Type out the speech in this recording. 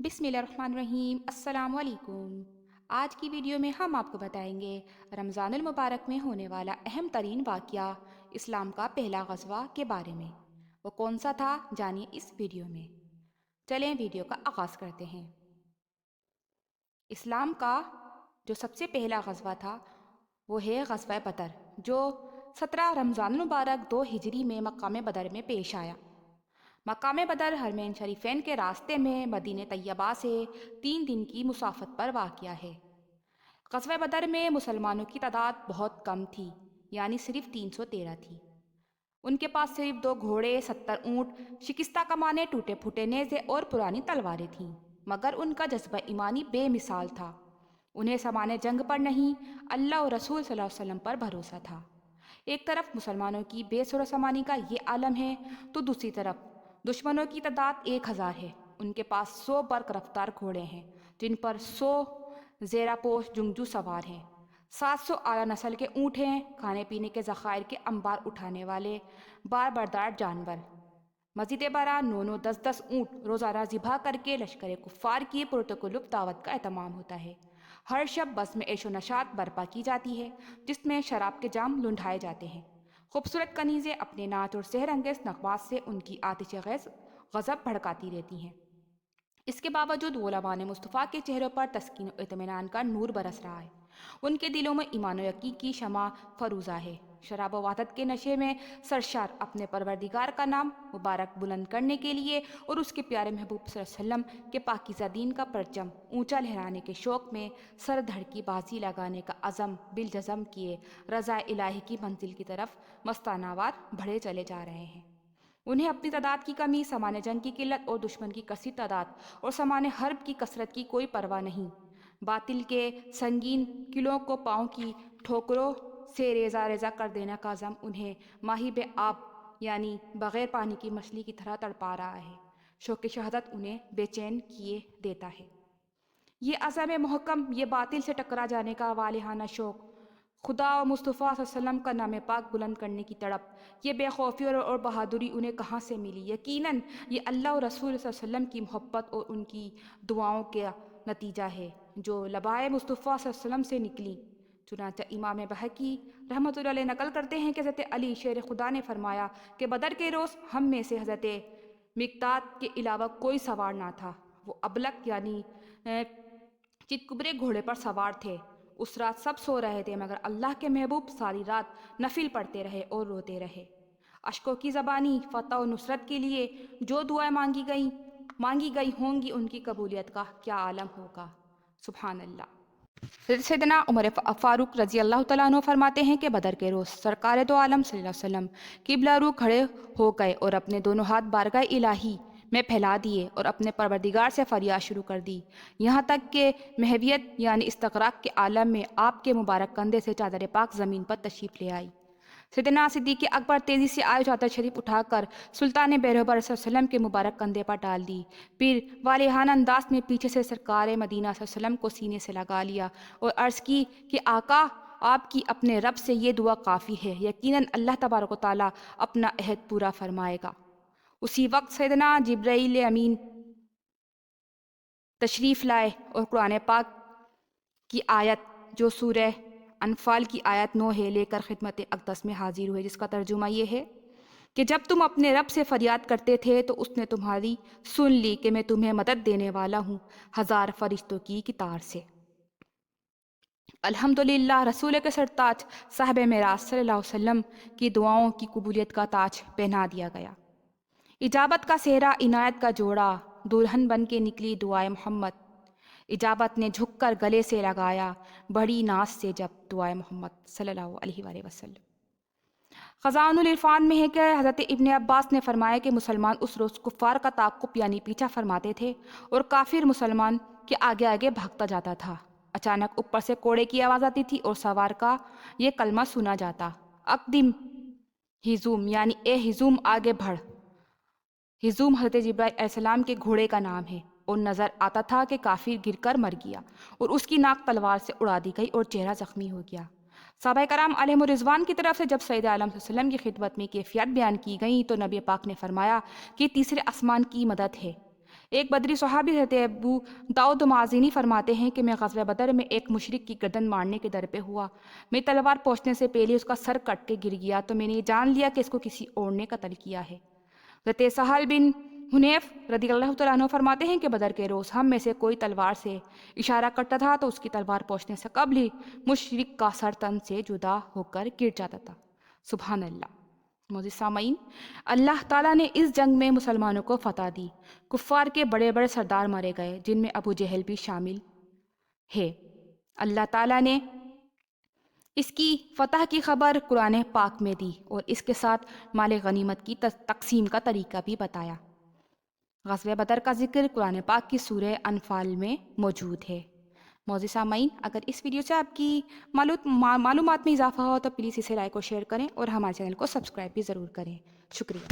بسم اللہ الرحمن الرحیم۔ السلام علیکم۔ آج کی ویڈیو میں ہم آپ کو بتائیں گے رمضان المبارک میں ہونے والا اہم ترین واقعہ اسلام کا پہلا غزوہ کے بارے میں۔ وہ کون سا تھا جانیے اس ویڈیو میں۔ چلیں ویڈیو کا آغاز کرتے ہیں۔ اسلام کا جو سب سے پہلا غزوہ تھا وہ ہے غزوہ بدر، جو 17 رمضان المبارک 2 ہجری میں مقام بدر میں پیش آیا۔ مقام بدر حرمین شریفین کے راستے میں مدینہ طیبہ سے 3 دن کی مسافت پر واقع ہے۔ غزوہ بدر میں مسلمانوں کی تعداد بہت کم تھی، یعنی صرف 313 تھی۔ ان کے پاس صرف 2 گھوڑے، 70 اونٹ، شکستہ کمانیں، ٹوٹے پھوٹے نیزے اور پرانی تلواریں تھیں، مگر ان کا جذبہ ایمانی بے مثال تھا۔ انہیں سامان جنگ پر نہیں، اللہ اور رسول صلی اللہ علیہ وسلم پر بھروسہ تھا۔ ایک طرف مسلمانوں کی بے سر و سامانی کا یہ عالم ہے تو دوسری طرف دشمنوں کی تعداد 1000 ہے۔ ان کے پاس 100 برق رفتار گھوڑے ہیں، جن پر 100 زیرہ پوش جنگجو سوار ہیں، 700 اعلیٰ نسل کے اونٹ ہیں، کھانے پینے کے ذخائر کے انبار اٹھانے والے بار بردار جانور۔ مزید برآں 9 10 اونٹ روزانہ ذبح کر کے لشکر کفار کی پرتکلف دعوت کا اہتمام ہوتا ہے۔ ہر شب بس میں عیش و نشاط برپا کی جاتی ہے، جس میں شراب کے جام لنڈھائے جاتے ہیں۔ خوبصورت کنیزیں اپنے ناچ اور سحر انگیز نغمات سے ان کی آتش خیز غضب بھڑکاتی رہتی ہیں۔ اس کے باوجود غلامان مصطفیٰ کے چہروں پر تسکین و اطمینان کا نور برس رہا ہے۔ ان کے دلوں میں ایمان و یقین کی شمع فروزہ ہے۔ شراب و وحدت کے نشے میں سرشار اپنے پروردگار کا نام مبارک بلند کرنے کے لیے اور اس کے پیارے محبوب صلی اللہ علیہ وسلم کے پاکیزہ دین کا پرچم اونچا لہرانے کے شوق میں سر دھڑ کی بازی لگانے کا عزم بالجزم کیے رضا الہی کی منزل کی طرف مستانہ وار بڑھے چلے جا رہے ہیں۔ انہیں اپنی تعداد کی کمی، سامان جنگ کی قلت اور دشمن کی کثیر تعداد اور سامان حرب کی کثرت کی کوئی پرواہ نہیں۔ باطل کے سنگین قلعوں کو پاؤں کی ٹھوکروں سے ریزہ ریزہ کر دینے کا عزم انہیں ماہی بے آب یعنی بغیر پانی کی مچھلی کی طرح تڑپا رہا ہے۔ شوق شہادت انہیں بے چین کیے دیتا ہے۔ یہ عزم محکم، یہ باطل سے ٹکرا جانے کا والہانہ شوق، خدا و مصطفیٰ صلی اللہ علیہ وسلم کا نام پاک بلند کرنے کی تڑپ، یہ بے خوفی اور بہادری انہیں کہاں سے ملی؟ یقیناً یہ اللہ اور رسول صلی اللہ علیہ وسلم کی محبت اور ان کی دعاؤں کا نتیجہ ہے، جو لبائے مصطفیٰ صلی اللہ علیہ وسلم سے نکلی۔ چنانچہ امام بہقی رحمۃ اللہ علیہ نقل کرتے ہیں کہ حضرت علی شیر خدا نے فرمایا کہ بدر کے روز ہم میں سے حضرت مقداد کے علاوہ کوئی سوار نہ تھا۔ وہ ابلق یعنی چتکبرے گھوڑے پر سوار تھے۔ اس رات سب سو رہے تھے، مگر اللہ کے محبوب ساری رات نفل پڑھتے رہے اور روتے رہے۔ اشکوں کی زبانی فتح و نصرت کے لیے جو دعائیں مانگی گئی ہوں گی، ان کی قبولیت کا کیا عالم ہوگا۔ سبحان اللہ۔ سیدنا عمر فاروق رضی اللہ تعالیٰ عنہ فرماتے ہیں کہ بدر کے روز سرکار دو عالم صلی اللہ علیہ وسلم قبلہ رو کھڑے ہو گئے اور اپنے دونوں ہاتھ بارگاہ الہی میں پھیلا دیے اور اپنے پروردگار سے فریاد شروع کر دی، یہاں تک کہ محویت یعنی استغراق کے عالم میں آپ کے مبارک کندھے سے چادر پاک زمین پر تشریف لے آئی۔ سیدنا صدیق اکبر تیزی سے آئے چادر شریف اٹھا کر سلطان بیرہبر صلی اللہ علیہ وسلم کے مبارک کندھے پر ڈال دی، پھر والہانہ انداز میں پیچھے سے سرکار مدینہ صلی اللہ علیہ وسلم کو سینے سے لگا لیا اور عرض کی کہ آقا، آپ کی اپنے رب سے یہ دعا کافی ہے، یقیناً اللہ تبارک و تعالیٰ اپنا عہد پورا فرمائے گا۔ اسی وقت سیدنا جبرائیل امین تشریف لائے اور قرآن پاک کی آیت جو سورہ انفال کی آیت 9 ہے لے کر خدمت اقدس میں حاضر ہوئے، جس کا ترجمہ یہ ہے کہ جب تم اپنے رب سے فریاد کرتے تھے تو اس نے تمہاری سن لی کہ میں تمہیں مدد دینے والا ہوں 1000 فرشتوں کی کتار سے۔ الحمدللہ، رسول کے سرتاج صاحب معراج صلی اللہ علیہ وسلم کی دعاؤں کی قبولیت کا تاج پہنا دیا گیا۔ اجابت کا سہرا، عنایت کا جوڑا، دلہن بن کے نکلی دعائے محمد۔ اجابت نے جھک کر گلے سے لگایا بڑی ناز سے جب دعائے محمد صلی اللہ علیہ وآلہ وسلم۔ خزائن العرفان میں ہے کہ حضرت ابن عباس نے فرمایا کہ مسلمان اس روز کفار کا تعاقب یعنی پیچھا فرماتے تھے اور کافر مسلمان کے آگے آگے بھاگتا جاتا تھا۔ اچانک اوپر سے کوڑے کی آواز آتی تھی اور سوار کا یہ کلمہ سنا جاتا، اقدم ہزوم، یعنی اے ہزوم آگے بڑھ۔ ہزوم حضرت جبرائیل علیہ السلام کے گھوڑے کا نام ہے اور نظر آتا تھا کہ کافر گر کر مر گیا اور اس کی ناک تلوار سے اڑا دی گئی اور چہرہ زخمی ہو گیا۔ صحابہ کرام علیہم الرضوان کی طرف سے جب سید عالم صلی اللہ علیہ وسلم کی خدمت میں کیفیت بیان کی گئیں تو نبی پاک نے فرمایا کہ تیسرے آسمان کی مدد ہے۔ ایک بدری صحابی حضرت ابو داؤد مازینی فرماتے ہیں کہ میں غزوہ بدر میں ایک مشرک کی گردن مارنے کے در پہ ہوا. میں تلوار پہنچنے سے پہلے اس کا سر کٹ کے گر گیا تو میں نے یہ جان لیا کہ اس کو کسی اور نے قتل کیا ہے. حضرت سہل بن حنیف رضی اللہ تعالیٰ عنہ فرماتے ہیں کہ بدر کے روز ہم میں سے کوئی تلوار سے اشارہ کرتا تھا تو اس کی تلوار پہنچنے سے قبل ہی مشرک کا سر تن سے جدا ہو کر گر جاتا تھا. سبحان اللہ. معزز سامعین، اللہ تعالیٰ نے اس جنگ میں مسلمانوں کو فتح دی. کفار کے بڑے بڑے سردار مارے گئے جن میں ابو جہل بھی شامل ہے. اللہ تعالیٰ نے اس کی فتح کی خبر قرآن پاک میں دی اور اس کے ساتھ مال غنیمت کی تقسیم کا طریقہ بھی بتایا. غزوہ بدر کا ذکر قرآن پاک کی سورہ انفال میں موجود ہے. معزز سامعین، اگر اس ویڈیو سے آپ کی معلومات میں اضافہ ہو تو پلیز اسے لائک اور شیئر کریں اور ہمارے چینل کو سبسکرائب بھی ضرور کریں. شکریہ.